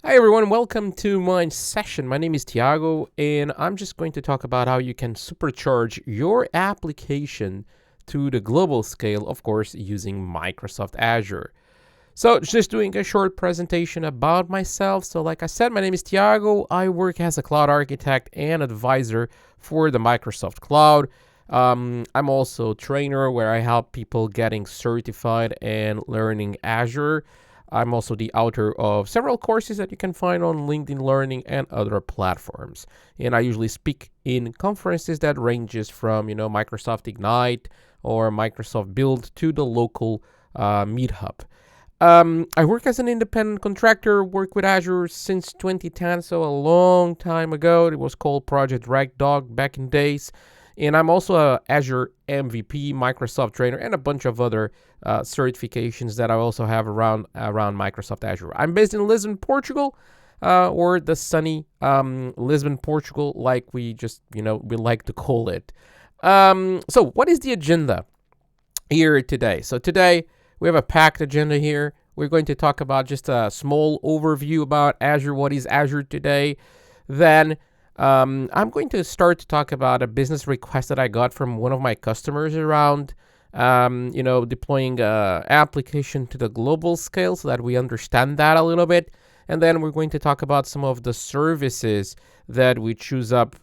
Hi everyone, welcome to my session. My name is Tiago, and I'm just going to talk about how you can supercharge your application to the global scale, of course, using Microsoft Azure. So just doing a short presentation about myself. So like I said, my name is Tiago. I work as a cloud architect and advisor for the Microsoft Cloud. I'm also a trainer where I help people getting certified and learning Azure. I'm also the author of several courses that you can find on LinkedIn Learning and other platforms. And I usually speak in conferences that ranges from, Microsoft Ignite or Microsoft Build to the local meetup. I work as an independent contractor, work with Azure since 2010, so a long time ago. It was called Project Ragdog back in days. And I'm also a Azure MVP, Microsoft trainer, and a bunch of other certifications that I also have around Microsoft Azure. I'm based in Lisbon, Portugal, or the sunny Lisbon, Portugal, like we like to call it. So what is the agenda here today? So today we have a packed agenda here. We're going to talk about just a small overview about Azure. What is Azure today? Then I'm going to start to talk about a business request that I got from one of my customers around, deploying an application to the global scale so that we understand that a little bit. And then we're going to talk about some of the services that we choose up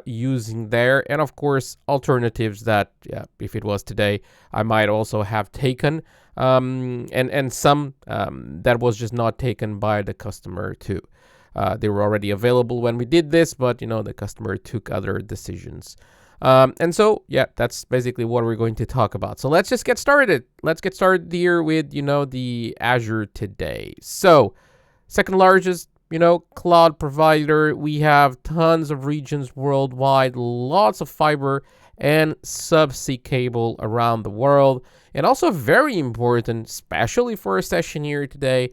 using there. And of course, alternatives that, if it was today, I might also have taken. And some that was just not taken by the customer too. They were already available when we did this, but the customer took other decisions. And so, that's basically what we're going to talk about. So let's just get started. Let's get started here with, the Azure today. So second largest, cloud provider. We have tons of regions worldwide, lots of fiber and subsea cable around the world. And also very important, especially for a session here today,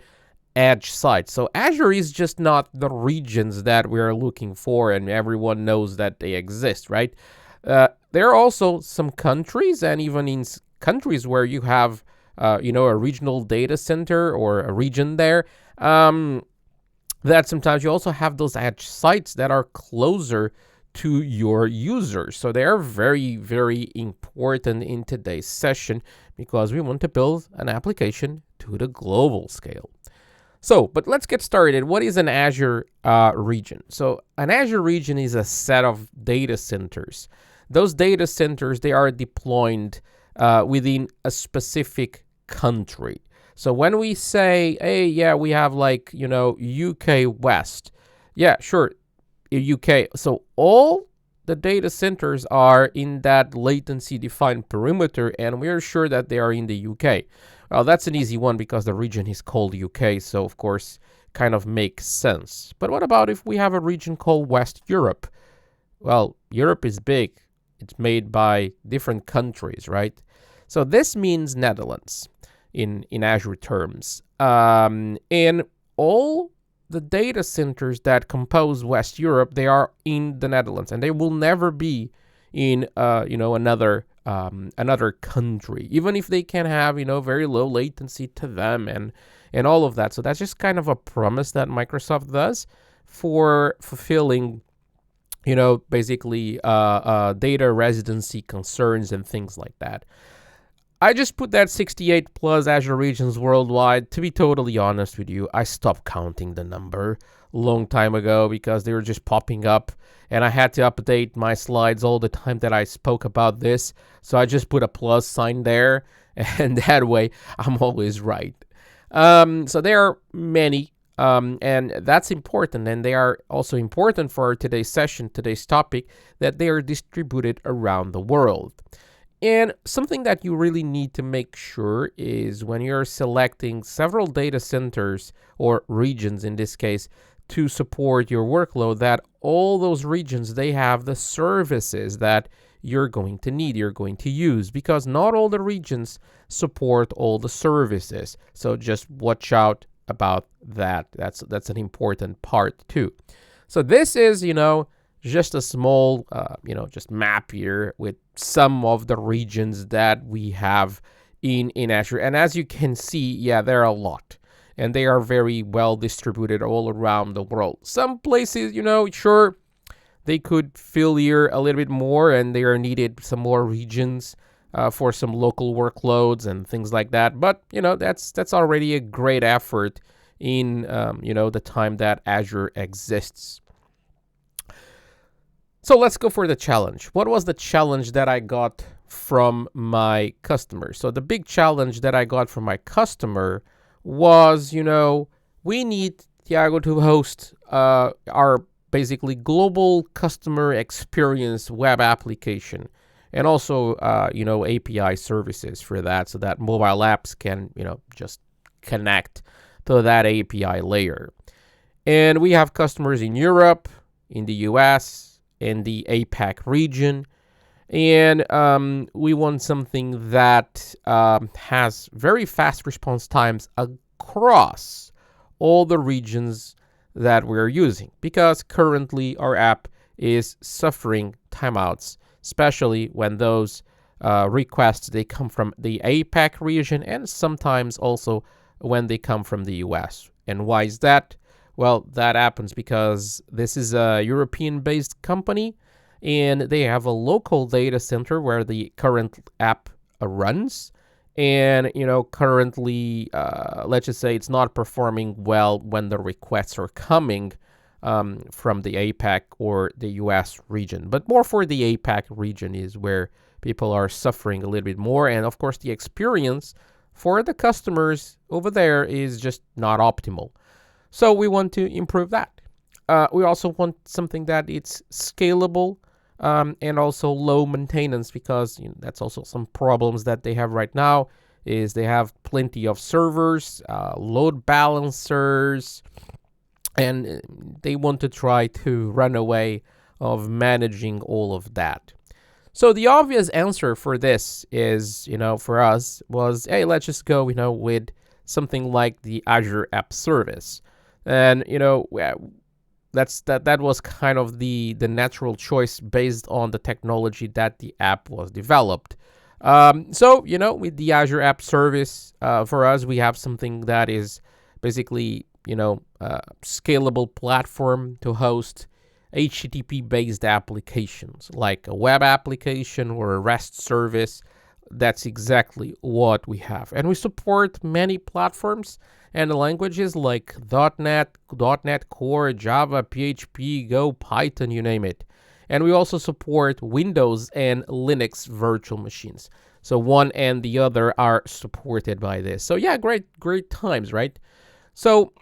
edge sites. So Azure is just not the regions that we're looking for, and everyone knows that they exist, right? There are also some countries, and even in countries where you have, a regional data center or a region there, that sometimes you also have those edge sites that are closer to your users. So they are very, very important in today's session because we want to build an application to the global scale. So, but let's get started. What is an Azure region? So an Azure region is a set of data centers. Those data centers, they are deployed within a specific country. So when we say, hey, we have UK West. Yeah, sure, UK. So all the data centers are in that latency defined perimeter, and we are sure that they are in the UK. Well, that's an easy one because the region is called UK, so of course, kind of makes sense. But what about if we have a region called West Europe? Well, Europe is big. It's made by different countries, right? So this means Netherlands in Azure terms. And all the data centers that compose West Europe, they are in the Netherlands, and they will never be in another country, even if they can have very low latency to them and all of that. So that's just kind of a promise that Microsoft does for fulfilling basically data residency concerns and things like that. I just put that 68 plus Azure regions worldwide. To be totally honest with you, I stopped counting the number a long time ago because they were just popping up and I had to update my slides all the time that I spoke about this. So I just put a plus sign there, and that way I'm always right. So there are many, and that's important. And they are also important for today's session, today's topic, that they are distributed around the world. And something that you really need to make sure is when you're selecting several data centers or regions in this case to support your workload, that all those regions, they have the services that you're going to need, you're going to use, because not all the regions support all the services. So just watch out about that. That's an important part too. So this is, just a small, just map here with some of the regions that we have in Azure. And as you can see, there are a lot. and they are very well distributed all around the world. Some places, sure, they could fill here a little bit more, and they are needed some more regions for some local workloads and things like that. But that's already a great effort in the time that Azure exists. So let's go for the challenge. What was the challenge that I got from my customer? So the big challenge that I got from my customer was, we need Tiago to host our basically global customer experience web application, and also, API services for that, so that mobile apps can, just connect to that API layer. And we have customers in Europe, in the US, in the APAC region, and we want something that has very fast response times across all the regions that we're using, because currently our app is suffering timeouts, especially when those requests, they come from the APAC region, and sometimes also when they come from the US. And why is that? Well, that happens because this is a European-based company, and they have a local data center where the current app runs. And, currently, let's just say it's not performing well when the requests are coming from the APAC or the US region. But more for the APAC region is where people are suffering a little bit more. And, of course, the experience for the customers over there is just not optimal. So we want to improve that. We also want something that it's scalable and also low maintenance, because that's also some problems that they have right now. Is they have plenty of servers, load balancers, and they want to try to run away of managing all of that. So the obvious answer for this is, for us was, hey, let's just go, with something like the Azure App Service. And, that was kind of the natural choice based on the technology that the app was developed. So, with the Azure App Service, for us, we have something that is basically, a scalable platform to host HTTP-based applications, like a web application or a REST service. That's exactly what we have. And we support many platforms and languages like .NET, .NET Core, Java, PHP, Go, Python, you name it. And we also support Windows and Linux virtual machines. So one and the other are supported by this. So yeah, great times, right? So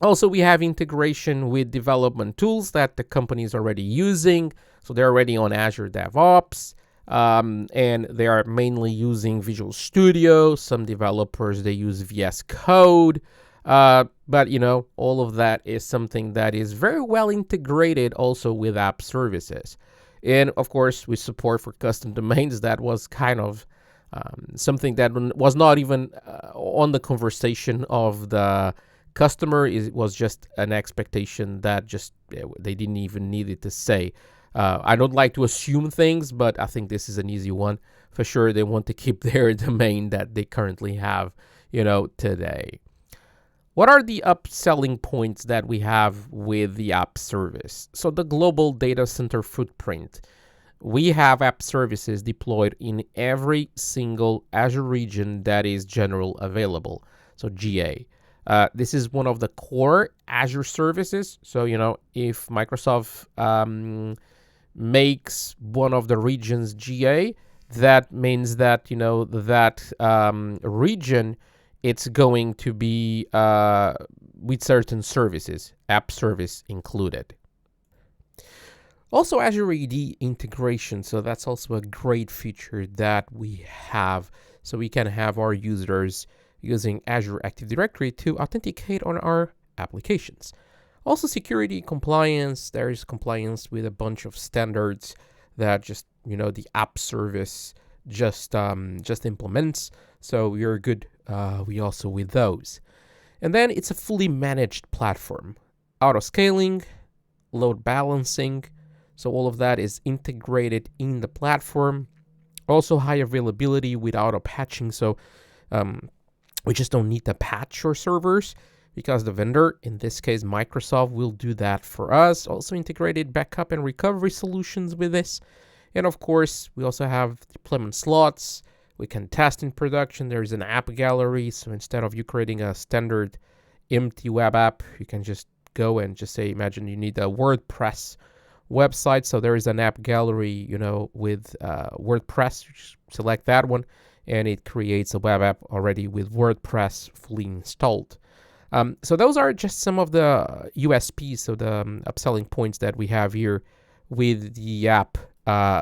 also we have integration with development tools that the company is already using. So they're already on Azure DevOps. And they are mainly using Visual Studio. Some developers, they use VS Code. But, all of that is something that is very well integrated also with app services. And, of course, we support for custom domains. That was kind of something that was not even on the conversation of the customer. It was just an expectation that just they didn't even need it to say. I don't like to assume things, but I think this is an easy one. For sure, they want to keep their domain that they currently have, today. What are the upselling points that we have with the app service? So the global data center footprint. We have app services deployed in every single Azure region that is general available, so GA. This is one of the core Azure services. So, if Microsoft makes one of the regions GA, that means that that region, it's going to be with certain services, app service included. Also, Azure AD integration. So that's also a great feature that we have. So we can have our users using Azure Active Directory to authenticate on our applications. Also, security compliance. There is compliance with a bunch of standards that just the app service just implements. So we are good. We also with those, and then it's a fully managed platform. Autoscaling, load balancing. So all of that is integrated in the platform. Also high availability with auto patching. So We just don't need to patch your servers because the vendor, in this case Microsoft, will do that for us. Also integrated backup and recovery solutions with this. And of course, we also have deployment slots. We can test in production. There's an app gallery. So instead of you creating a standard empty web app, you can just go and just say, imagine you need a WordPress website. So there is an app gallery, you know, with WordPress. You just select that one and it creates a web app already with WordPress fully installed. So those are just some of the USPs, so the upselling points that we have here with the app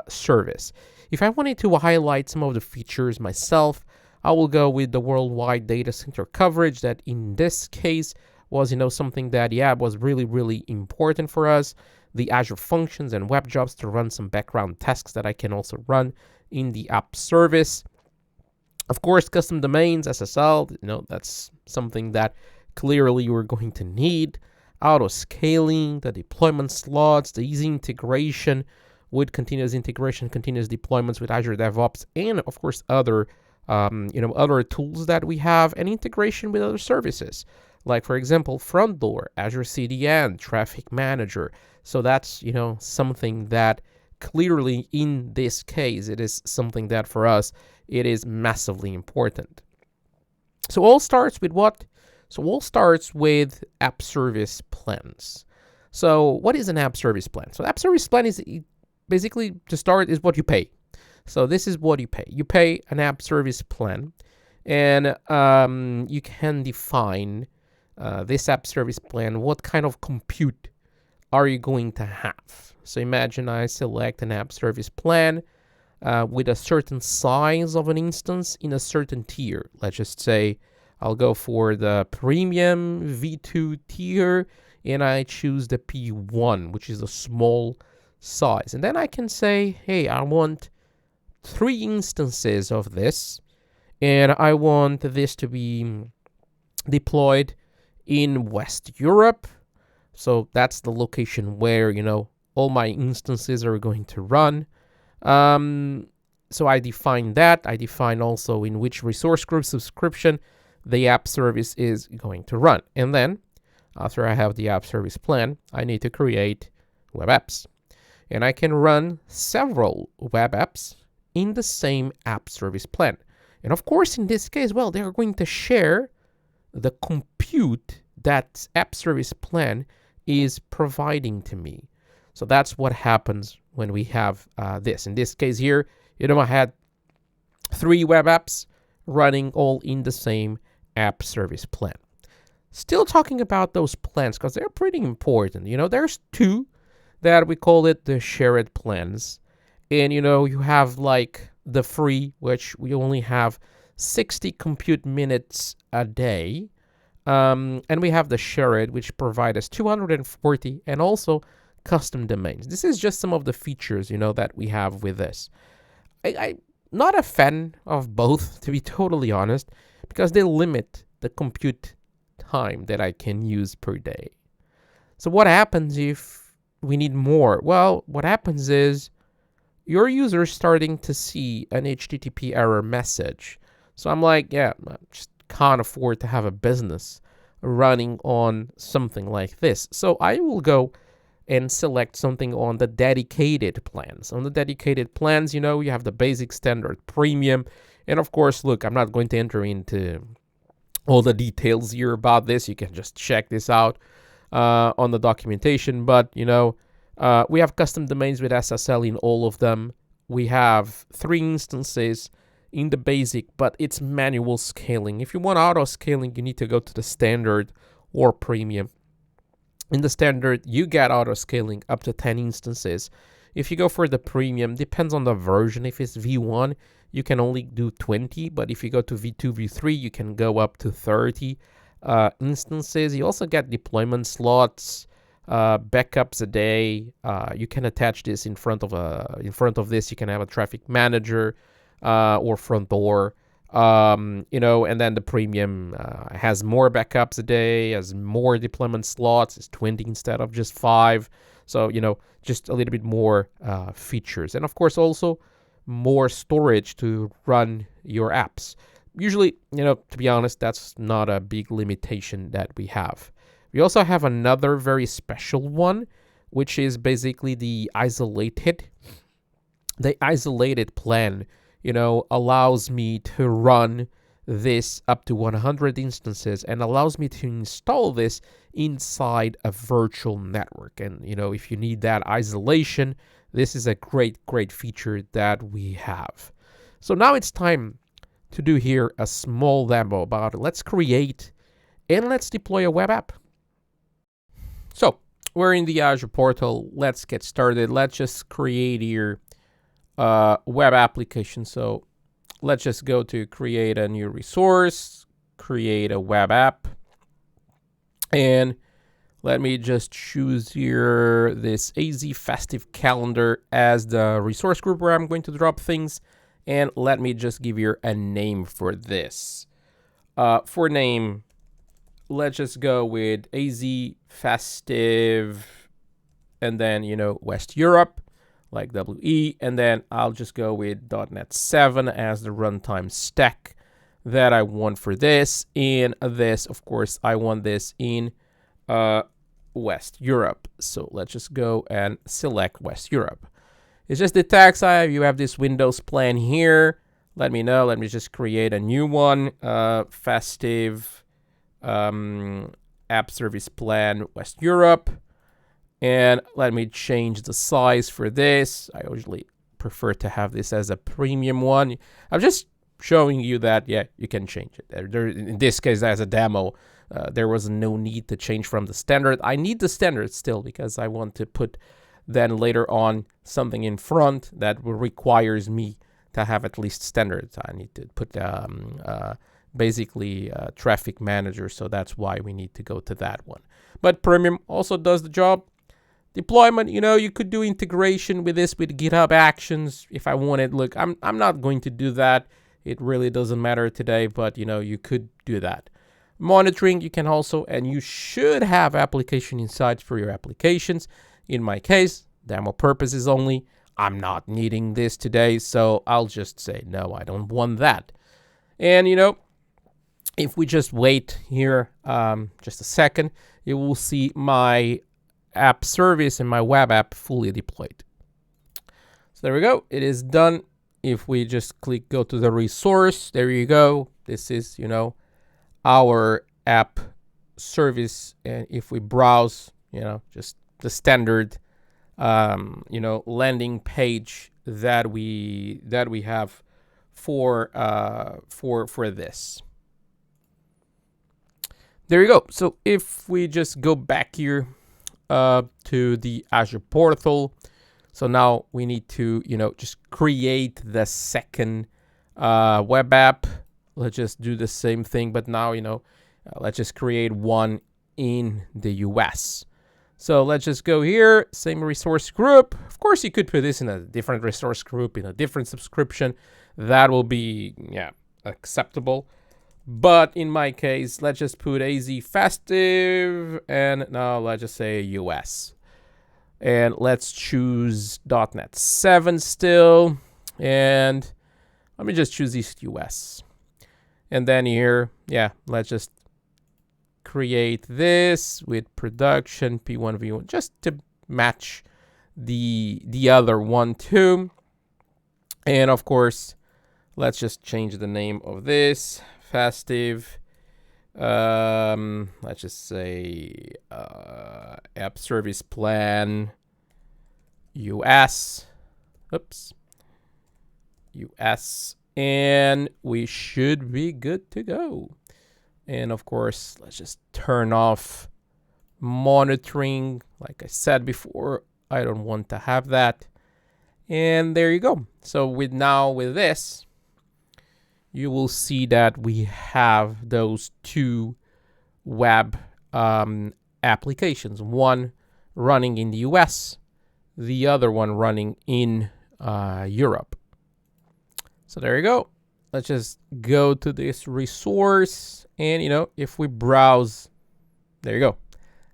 service. If I wanted to highlight some of the features myself, I will go with the worldwide data center coverage. That in this case was, you know, something that was really, really important for us. The Azure Functions and web jobs to run some background tasks that I can also run in the app service. Of course, custom domains, SSL, you know, that's something that clearly you're going to need. Auto scaling, the deployment slots, the easy integration with continuous integration, continuous deployments with Azure DevOps, and of course other other tools that we have, and integration with other services, like for example Front Door, Azure CDN, Traffic Manager. So that's, you know, something that clearly in this case it is something that for us it is massively important. So all starts with what? So all starts with app service plans. So what is an app service plan? So app service plan is basically, to start, is what you pay. So this is what you pay. You pay an app service plan, and you can define this app service plan. What kind of compute are you going to have? So imagine I select an app service plan with a certain size of an instance in a certain tier. Let's just say I'll go for the premium V2 tier, and I choose the P1, which is a small size. And then I can say, hey, I want 3 instances of this, and I want this to be deployed in West Europe. So that's the location where, you know, all my instances are going to run. So I define that. I define also in which resource group subscription the app service is going to run. And then after I have the app service plan, I need to create web apps. And I can run several web apps in the same app service plan. And of course, in this case, well, they're going to share the compute that app service plan is providing to me. So that's what happens when we have this. In this case here, you know, I had 3 web apps running all in the same app service plan. Still talking about those plans because they're pretty important. You know, there's 2 that we call it the shared plans. And, you know, you have like the free, which we only have 60 compute minutes a day. And we have the shared, which provide us 240, and also custom domains. This is just some of the features, you know, that we have with this. I'm not a fan of both, to be totally honest, because they limit the compute time that I can use per day. So what happens if we need more? Well, what happens is your user is starting to see an HTTP error message. So I'm like, yeah, I just can't afford to have a business running on something like this. So I will go and select something on the dedicated plans. On the dedicated plans, you know, you have the basic, standard, premium. And of course, look, I'm not going to enter into all the details here about this. You can just check this out on the documentation. But, you know, we have custom domains with SSL in all of them. We have 3 instances in the basic, but it's manual scaling. If you want auto scaling, you need to go to the standard or premium. In the standard, you get auto scaling up to 10 instances. If you go for the premium, depends on the version. If it's V1, you can only do 20, but if you go to V2, V3, you can go up to 30 instances. You also get deployment slots, backups a day. You can attach this in front of this. You can have a traffic manager or front door. You know, and then the premium has more backups a day, has more deployment slots, it's 20 instead of just 5. So, you know, just a little bit more features. And of course, also more storage to run your apps. usually, to be honest, that's not a big limitation that we have. We also have another very special one, which is basically the isolated. The isolated plan, allows me to run this up to 100 instances and allows me to install this inside a virtual network. And, if you need that isolation, this is a great feature that we have. So now it's time to do here a small demo about it. Let's create and let's deploy a web app. So we're in the Azure portal. Let's get started. Let's just create here web application. So let's just go to create a new resource, create a web app. And let me just choose here this AZ Festive Calendar as the resource group where I'm going to drop things. And let me just give you a name for this. For name, let's just go with AZ Festive and then, West Europe, like WE. And then I'll just go with .NET 7 as the runtime stack that I want for this. And this, of course, I want this in West Europe. So let's just go and select West Europe. It's just the tax you have this Windows plan here. Let me know. Let me just create a new one. Festive App Service Plan West Europe. And let me change the size for this. I usually prefer to have this as a premium one. I'm just showing you that, yeah, you can change it. In this case, as a demo, there was no need to change from the standard. I need the standard still because I want to put then later on something in front that requires me to have at least standards. I need to put basically traffic manager, so that's why we need to go to that one. But premium also does the job. Deployment, you could do integration with this with GitHub Actions if I wanted. Look, I'm not going to do that. It really doesn't matter today, but you could do that. Monitoring, you can also, and you should have application insights for your applications. In my case, demo purposes only. I'm not needing this today, so I'll just say, no, I don't want that. And, if we just wait here just a second, you will see my app service and my web app fully deployed. So there we go. It is done. If we just go to the resource, there you go. This is, our app service. And if we browse, just the standard, landing page that we have for this. There you go. So if we just go back here to the Azure portal, so now we need to just create the second web app. Let's just do the same thing, but now let's just create one in the US. So let's just go here, same resource group. Of course, you could put this in a different resource group, in a different subscription. That will be, acceptable. But in my case, let's just put AZ Festive, and now let's just say US. And let's choose .NET 7 still. And let me just choose East US. And then here, let's just create this with production P1 V1 just to match the other one too. And of course, let's just change the name of this Festive. Let's just say App Service Plan US. Oops. US. And we should be good to go. And of course, let's just turn off monitoring. Like I said before, I don't want to have that. And there you go. So with this, you will see that we have those two web applications. One running in the US, the other one running in Europe. So there you go. Let's just go to this resource. And, if we browse, there you go,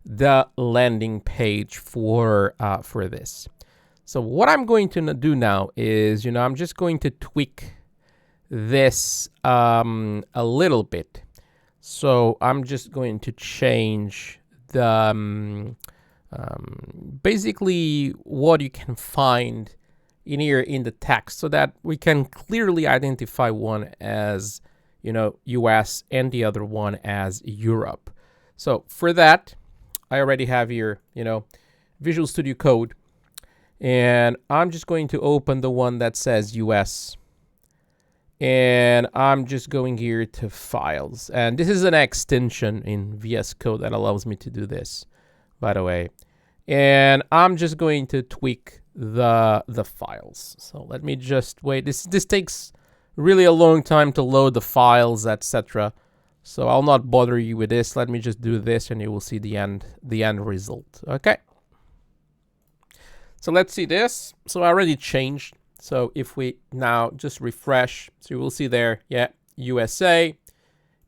the landing page for this. So what I'm going to do now is, I'm just going to tweak this a little bit. So I'm just going to change the basically what you can find in here in the text, so that we can clearly identify one as, you know, US and the other one as Europe. So for that, I already have here, you know, Visual Studio Code, and I'm just going to open the one that says US, and I'm just going here to Files, and this is an extension in VS Code that allows me to do this, by the way. And I'm just going to tweak the files. So let me just wait. This takes really a long time to load the files, etc. So I'll not bother you with this. Let me just do this, and you will see the end result. Okay. So let's see this. So I already changed. So if we now just refresh, so you will see there, yeah, USA.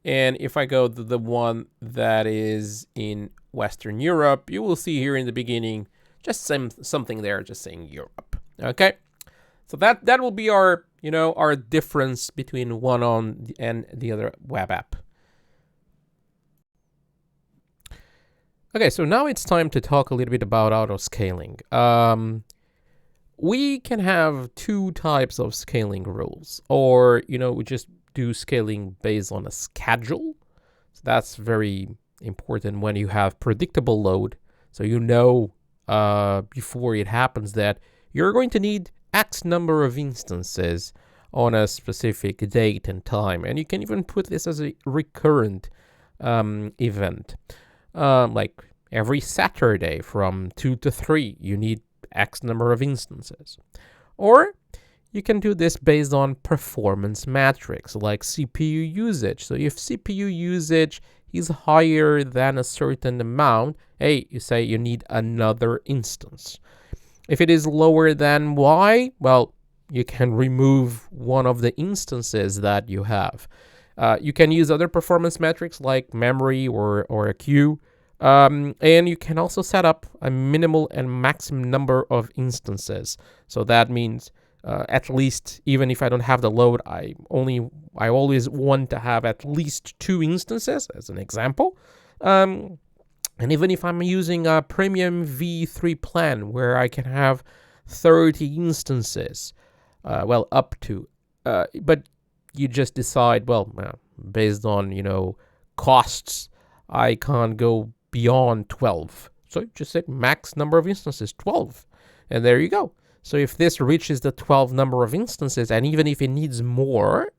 And if I go to the one that is in Western Europe, you will see here in the beginning just something there just saying Europe. Okay, so that will be our, you know, our difference between one on and the other web app. Okay, so now it's time to talk a little bit about auto scaling. We can have two types of scaling rules, or, you know, we just do scaling based on a schedule. So that's very important when you have predictable load. So you know before it happens that you're going to need X number of instances on a specific date and time. And you can even put this as a recurrent event. Like every Saturday from 2 to 3, you need X number of instances. Or you can do this based on performance metrics like CPU usage. So if CPU usage is higher than a certain amount, hey, you say you need another instance. If it is lower than Y, well, you can remove one of the instances that you have. You can use other performance metrics like memory or a queue. And you can also set up a minimal and maximum number of instances. So that means at least, even if I don't have the load, I always want to have at least 2 instances, as an example. And even if I'm using a premium V3 plan where I can have 30 instances, well, up to, but you just decide, well, based on, you know, costs, I can't go beyond 12. So just say max number of instances, 12. And there you go. So if this reaches the 12 number of instances, and even if it needs more,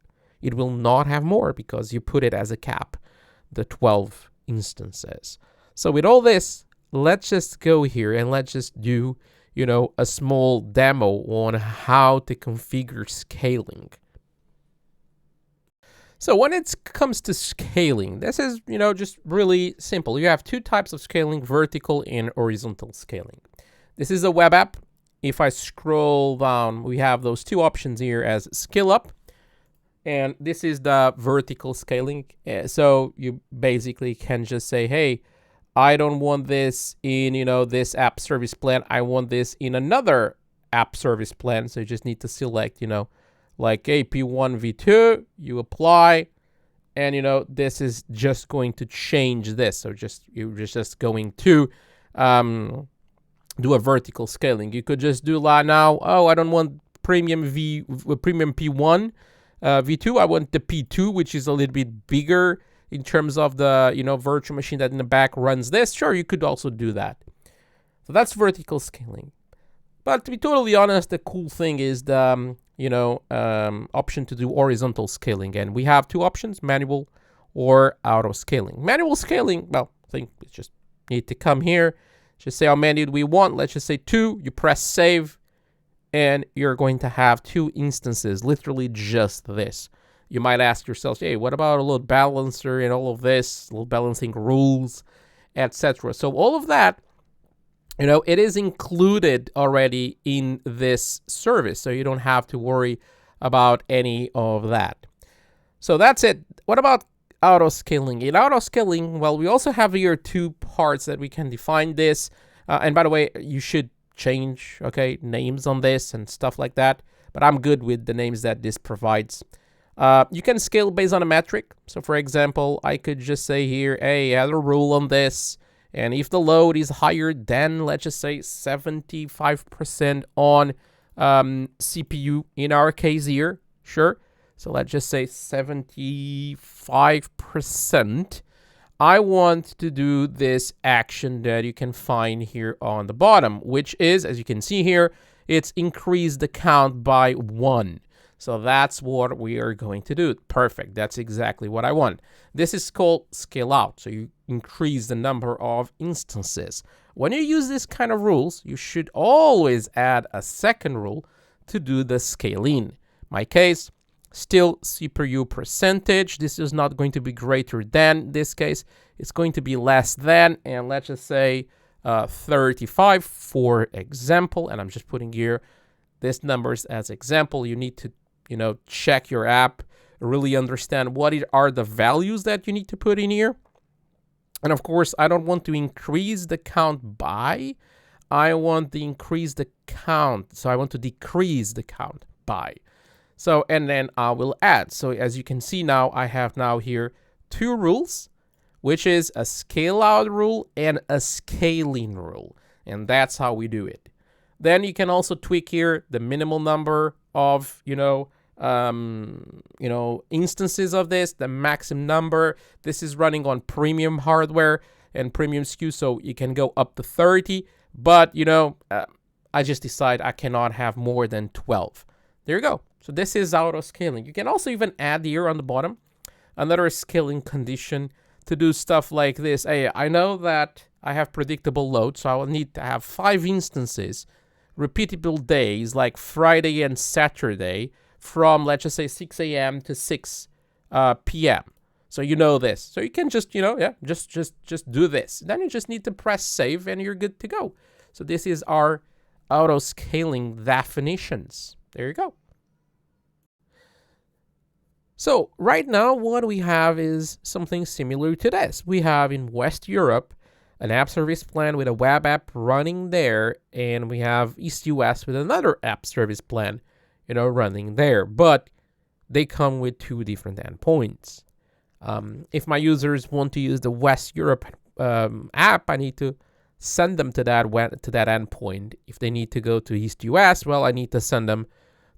it will not have more because you put it as a cap, the 12 instances. So with all this, let's just go here and let's just do, you know, a small demo on how to configure scaling. So when it comes to scaling, this is, you know, just really simple. You have 2 types of scaling, vertical and horizontal scaling. This is a web app. If I scroll down, we have those 2 options here as scale up, and this is the vertical scaling. So you basically can just say, hey, I don't want this in, you know, this app service plan. I want this in another app service plan. So you just need to select, you know, like AP1 V2, you apply, and, you know, this is just going to change this. So you're just going to do a vertical scaling. You could just do now, oh, I don't want premium P1 V2. I want the P2, which is a little bit bigger in terms of the, you know, virtual machine that in the back runs this. Sure, you could also do that. So that's vertical scaling. But to be totally honest, the cool thing is the option to do horizontal scaling. And we have 2 options, manual or auto scaling. Manual scaling, well, I think we just need to come here, just say how many do we want. Let's just say 2. You press save, and you're going to have 2 instances, literally just this. You might ask yourself, hey, what about a load balancer and all of this, load balancing rules, etc. So all of that, you know, it is included already in this service, so you don't have to worry about any of that. So that's it. What about auto scaling? In auto scaling, well, we also have here 2 parts that we can define this. And by the way, you should change, okay, names on this and stuff like that. But I'm good with the names that this provides. You can scale based on a metric. So for example, I could just say here, hey, add a rule on this. And if the load is higher than, let's just say 75% on CPU in our case here, sure. So let's just say 75%. I want to do this action that you can find here on the bottom, which is, as you can see here, it's increase the count by 1. So that's what we are going to do. Perfect. That's exactly what I want. This is called scale out. So you increase the number of instances. When you use this kind of rules, you should always add a second rule to do the scale in. My case, still CPU percentage. This is not going to be greater than this case. It's going to be less than, and let's just say 35 for example. And I'm just putting here this numbers as example. You need to check your app, really understand what are the values that you need to put in here. And of course, I don't want to increase the count by, I want to increase the count. So I want to decrease the count by. So, and then I will add. So as you can see now, I have now here 2 rules, which is a scale out rule and a scaling rule. And that's how we do it. Then you can also tweak here the minimal number of, instances of this, the maximum number. This is running on premium hardware and premium SKU, so you can go up to 30. But, I just decide I cannot have more than 12. There you go. So this is auto scaling. You can also even add here on the bottom another scaling condition to do stuff like this. Hey, I know that I have predictable load, so I will need to have 5 instances, repeatable days like Friday and Saturday from, let's just say 6 a.m. to 6 p.m. So you know this. So you can just, just do this. Then you just need to press save and you're good to go. So this is our auto scaling definitions. There you go. So right now what we have is something similar to this. We have in West Europe an app service plan with a web app running there, and we have East US with another app service plan, running there. But they come with 2 different endpoints. If my users want to use the West Europe app, I need to send them to that endpoint. If they need to go to East US, well, I need to send them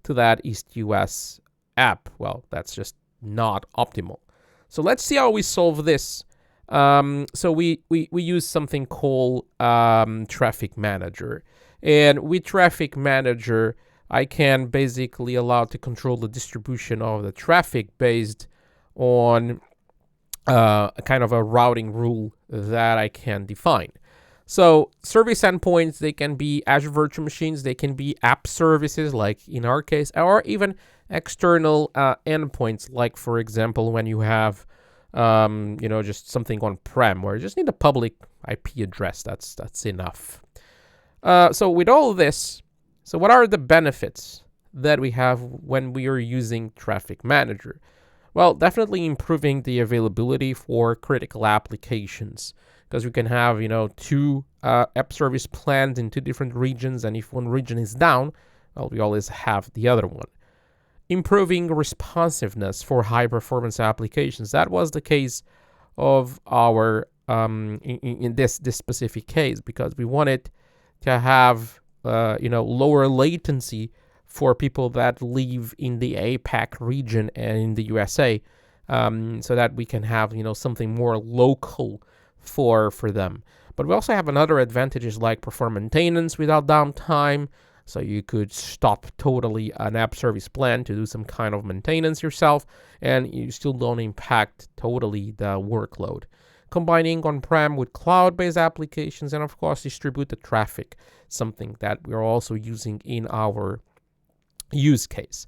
to that East US app. Well, that's just not optimal. So let's see how we solve this. So we use something called Traffic Manager. And with Traffic Manager, I can basically allow to control the distribution of the traffic based on a kind of a routing rule that I can define. So service endpoints, they can be Azure virtual machines, they can be app services like in our case, or even external endpoints like, for example, when you have just something on-prem where you just need a public IP address. That's enough. So with all of this, so what are the benefits that we have when we are using Traffic Manager? Well, definitely improving the availability for critical applications, because we can have, 2 app service plans in 2 different regions. And if one region is down, well, we always have the other one. Improving responsiveness for high performance applications. That was the case of our in this specific case, because we wanted to have lower latency for people that live in the APAC region and in the USA, so that we can have something more local for them. But we also have another advantages like perform maintenance without downtime. So you could stop totally an app service plan to do some kind of maintenance yourself, and you still don't impact totally the workload. Combining on-prem with cloud-based applications, and of course distribute the traffic, something that we're also using in our use case.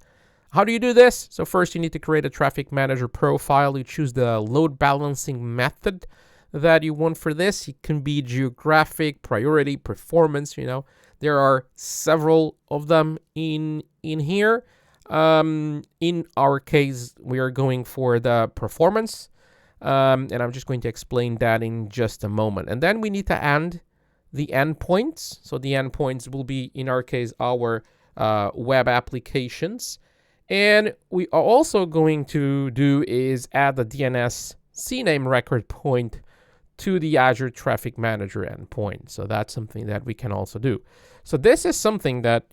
How do you do this? So first you need to create a Traffic Manager profile. You choose the load balancing method that you want for this. It can be geographic, priority, performance, There are several of them in here. In our case, we are going for the performance. And I'm just going to explain that in just a moment. And then we need to end the endpoints. So the endpoints will be, in our case, our web applications. And we are also going to do is add the DNS CNAME record point to the Azure Traffic Manager endpoint. So that's something that we can also do. So this is something that,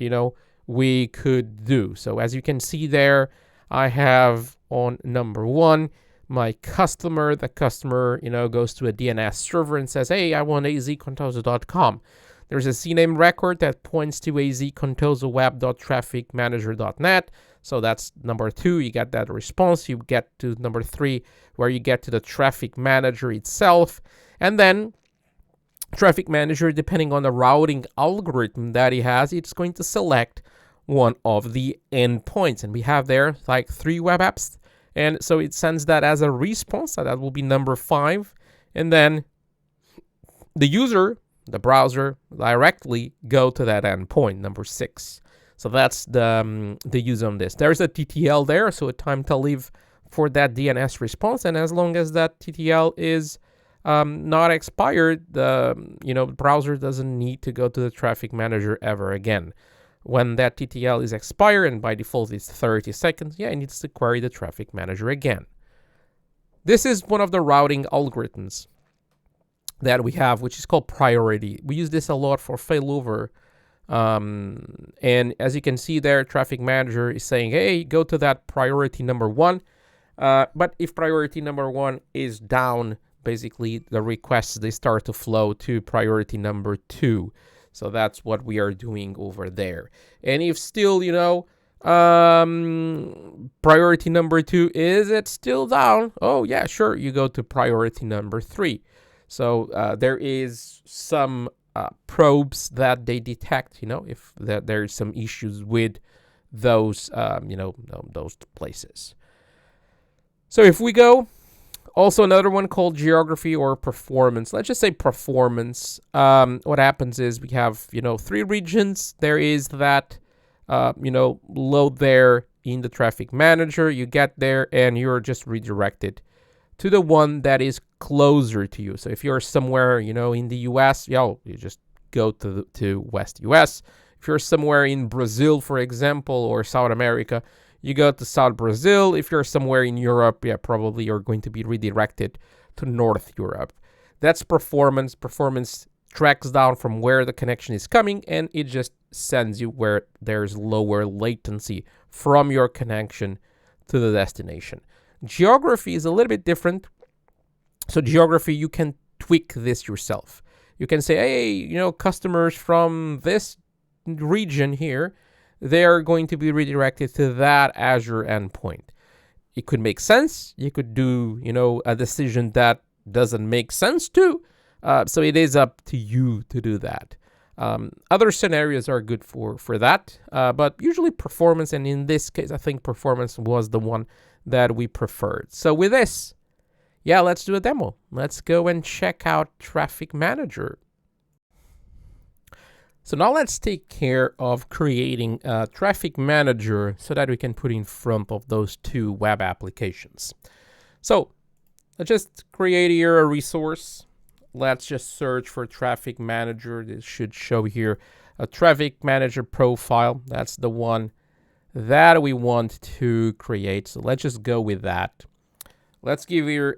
we could do. So as you can see there, I have on number 1, my customer. The customer, goes to a DNS server and says, hey, I want azcontoso.com. There's a CNAME record that points to azcontosoweb.trafficmanager.net. So that's number 2. You get that response. You get to number 3, where you get to the traffic manager itself. And then traffic manager, depending on the routing algorithm that he has, it's going to select one of the endpoints. And we have there like 3 web apps. And so it sends that as a response. So that will be number 5. And then the user, the browser, directly go to that endpoint, number 6. So that's the use on this. There's a TTL there, so a time to live for that DNS response. And as long as that TTL is not expired, the browser doesn't need to go to the traffic manager ever again. When that TTL is expired, and by default it's 30 seconds, it needs to query the traffic manager again. This is one of the routing algorithms that we have, which is called priority. We use this a lot for failover. And as you can see there, traffic manager is saying, hey, go to that priority number 1. But if priority number 1 is down, basically the requests, they start to flow to priority number 2. So that's what we are doing over there. And if still, priority number 2, is it still down? Oh yeah, sure. You go to priority number 3. So there is some probes that they detect, if there is some issues with those, those places. So if we go, also another one called geography or performance. Let's just say performance. What happens is we have, 3 regions. There is that, load there in the traffic manager. You get there and you're just redirected to the one that is closer to you. So if you're somewhere, in the US, you just go to West US. If you're somewhere in Brazil, for example, or South America, you go to South Brazil. If you're somewhere in Europe, probably you're going to be redirected to North Europe. That's performance. Performance tracks down from where the connection is coming, and it just sends you where there's lower latency from your connection to the destination. Geography is a little bit different. So geography, you can tweak this yourself. You can say, hey, customers from this region here, they're going to be redirected to that Azure endpoint. It could make sense. You could do, a decision that doesn't make sense too. So it is up to you to do that. Other scenarios are good for that, but usually performance, and in this case, I think performance was the one that we preferred. So with this, let's do a demo. Let's go and check out Traffic Manager. So now let's take care of creating a Traffic Manager so that we can put in front of those 2 web applications. So let's just create here a resource. Let's just search for Traffic Manager. This should show here a Traffic Manager profile. That's the one that we want to create. So let's just go with that. Let's give your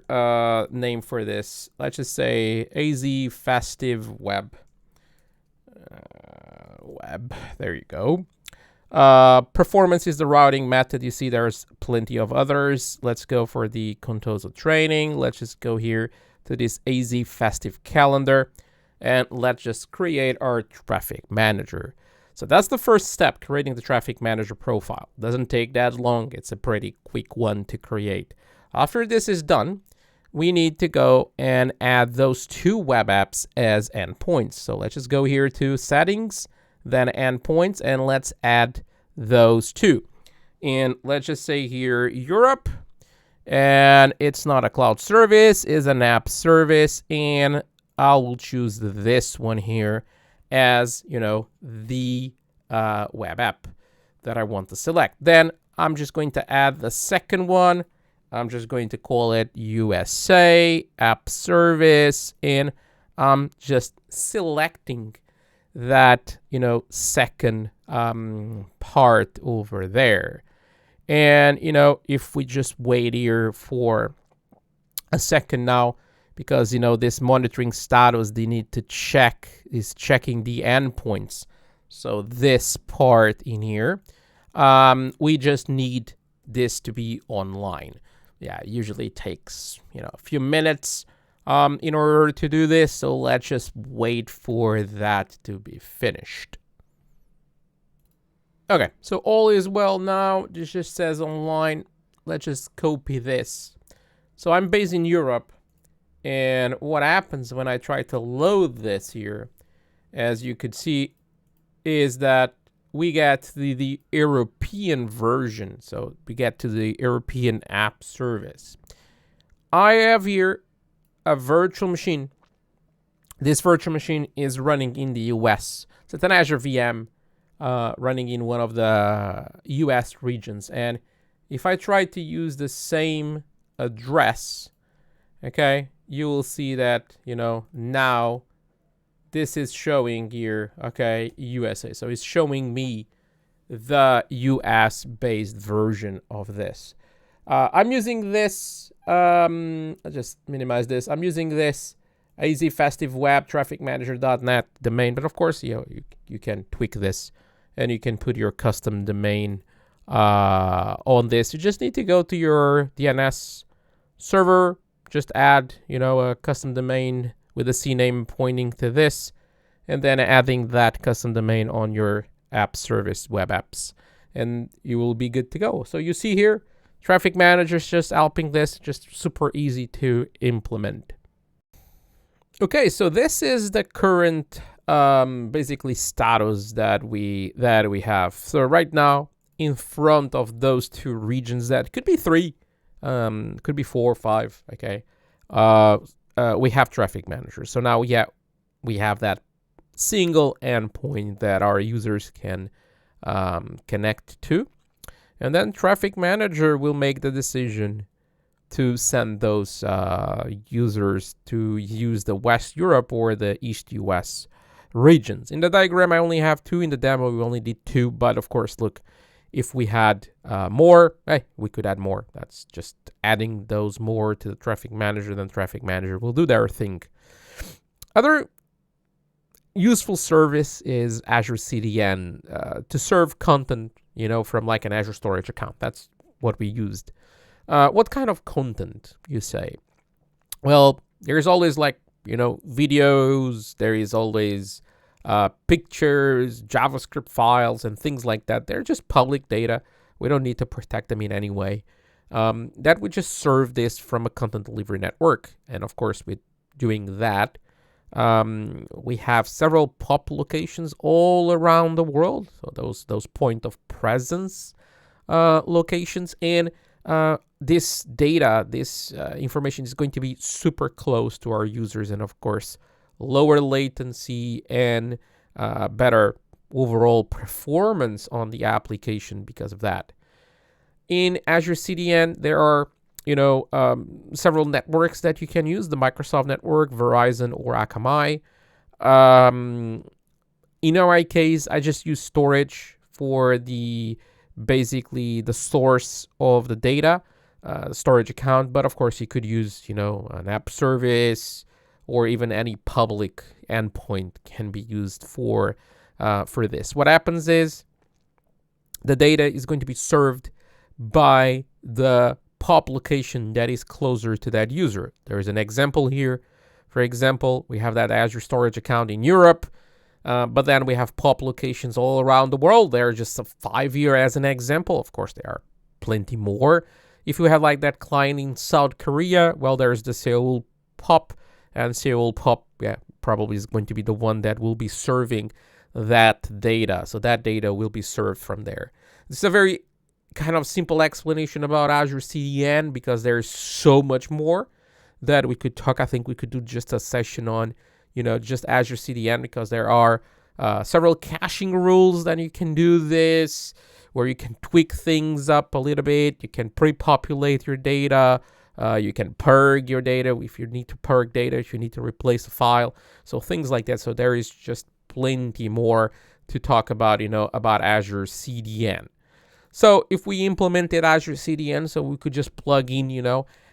name for this. Let's just say AZ Festive Web. There you go. Performance is the routing method. You see there's plenty of others. Let's go for the Contoso training. Let's just go here to this AZ Festive calendar, and let's just create our Traffic Manager. So that's the first step, creating the Traffic Manager profile. Doesn't take that long. It's a pretty quick one to create. After this is done, we need to go and add those 2 web apps as endpoints. So let's just go here to settings, then endpoints, and let's add those 2. And let's just say here Europe, and it's not a cloud service, it's an app service, and I will choose this one here as, the web app that I want to select. Then I'm just going to add the second one. I'm just going to call it USA App Service, and I'm just selecting that, second part over there. And, if we just wait here for a second now, because, this monitoring status, they need to check, is checking the endpoints. So this part in here, we just need this to be online. Yeah, it usually takes, a few minutes in order to do this. So let's just wait for that to be finished. Okay, so all is well now. This just says online. Let's just copy this. So I'm based in Europe. And what happens when I try to load this here, as you could see, is that we get the European version. So we get to the European App Service. I have here a virtual machine. This virtual machine is running in the US. So it's an Azure VM running in one of the US regions. And if I try to use the same address, okay, you will see that, now this is showing here, okay, USA. So it's showing me the US-based version of this. I'm using this, I'll just minimize this. I'm using this azfestiveweb trafficmanager.net domain, but of course, you can tweak this and you can put your custom domain on this. You just need to go to your DNS server, just add, a custom domain with a CNAME pointing to this, and then adding that custom domain on your app service web apps, and you will be good to go. So you see here, Traffic Manager is just helping this, just super easy to implement. Okay, so this is the current basically status that we have. So right now, in front of those two regions, that could be 3, could be 4 or 5. Okay, we have Traffic Manager. So now, we have that single endpoint that our users can connect to, and then Traffic Manager will make the decision to send those users to use the West Europe or the East US regions. In the diagram, I only have 2. In the demo, we only did 2. But of course, look, if we had more, we could add more. That's just adding those more to the Traffic Manager. Then Traffic Manager will do their thing. Other useful service is Azure CDN to serve content, from like an Azure Storage account. That's what we used. What kind of content, you say? Well, there's always videos. There is always pictures, JavaScript files, and things like that. They're just public data. We don't need to protect them in any way. That would just serve this from a content delivery network. And of course, with doing that, we have several POP locations all around the world. So those point of presence locations, and this data, this information is going to be super close to our users, and of course, lower latency and better overall performance on the application because of that. In Azure CDN, there are several networks that you can use: the Microsoft network, Verizon, or Akamai. In our case, I just use storage for basically the source of the data, storage account. But of course, you could use an app service, or even any public endpoint can be used for this. What happens is the data is going to be served by the POP location that is closer to that user. There is an example here. For example, we have that Azure Storage account in Europe, but then we have POP locations all around the world. They're just 5 here as an example. Of course, there are plenty more. If you have like that client in South Korea, well, there's the Seoul POP, and Seoul POP, probably is going to be the one that will be serving that data. So that data will be served from there. This is a very kind of simple explanation about Azure CDN, because there's so much more that we could talk. I think we could do just a session on, just Azure CDN, because there are several caching rules that you can do this, where you can tweak things up a little bit. You can pre-populate your data. You can purge your data if you need to purge data, if you need to replace a file. So things like that. So there is just plenty more to talk about, about Azure CDN. So if we implemented Azure CDN, so we could just plug in,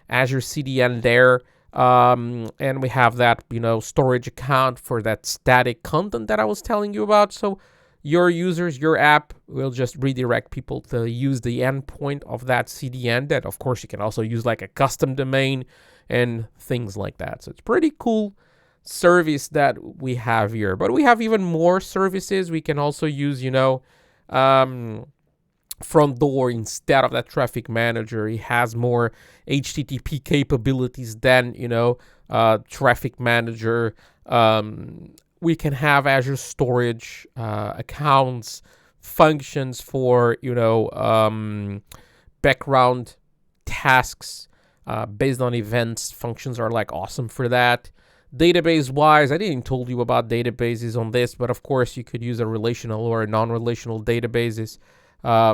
Azure CDN there, and we have that, storage account for that static content that I was telling you about. So your users, your app will just redirect people to use the endpoint of that CDN. That, of course, you can also use like a custom domain and things like that. So it's pretty cool service that we have here. But we have even more services. We can also use, Front Door instead of that traffic manager. It has more HTTP capabilities than, traffic manager. We can have Azure Storage, accounts, functions for, background tasks based on events. Functions are like awesome for that. Database wise, I didn't told you about databases on this, but of course you could use a relational or a non-relational databases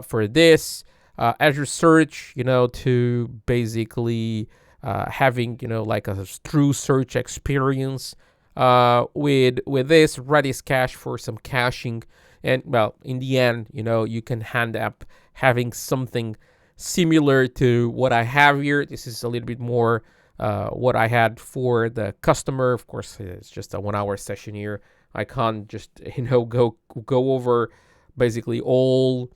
for this. Azure Search, to basically having, like a true search experience. With this Redis Cache for some caching, and well, in the end, you can end up having something similar to what I have here. This is a little bit more what I had for the customer. Of course, it's just a 1 hour session here. I can't just go over basically all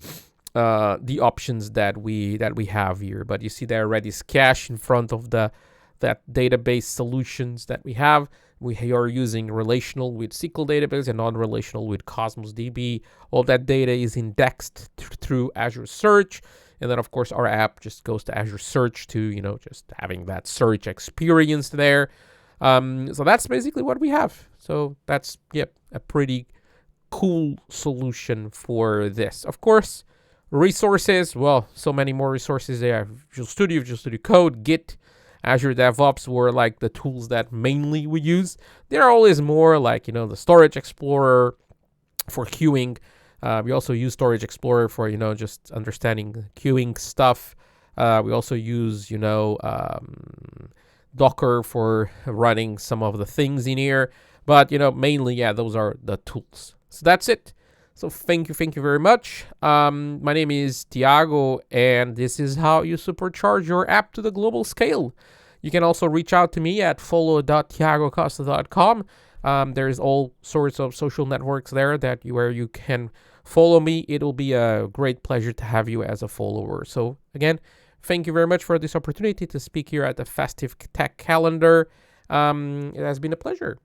the options that we have here. But you see there Redis Cache in front of that database solutions that we have. We are using relational with SQL database and non-relational with Cosmos DB. All that data is indexed through Azure Search. And then, of course, our app just goes to Azure Search to, just having that search experience there. So that's basically what we have. So that's, a pretty cool solution for this. Of course, resources, well, so many more resources there. Visual Studio Code, Git, Azure DevOps were like the tools that mainly we use. There are always more like, the Storage Explorer for queuing. We also use Storage Explorer for, just understanding queuing stuff. We also use, Docker for running some of the things in here. But, mainly, those are the tools. So that's it. So thank you very much. My name is Tiago, and this is how you supercharge your app to the global scale. You can also reach out to me at follow.tiagocosta.com. There's all sorts of social networks there where you can follow me. It'll be a great pleasure to have you as a follower. So again, thank you very much for this opportunity to speak here at the Festive Tech Calendar. It has been a pleasure.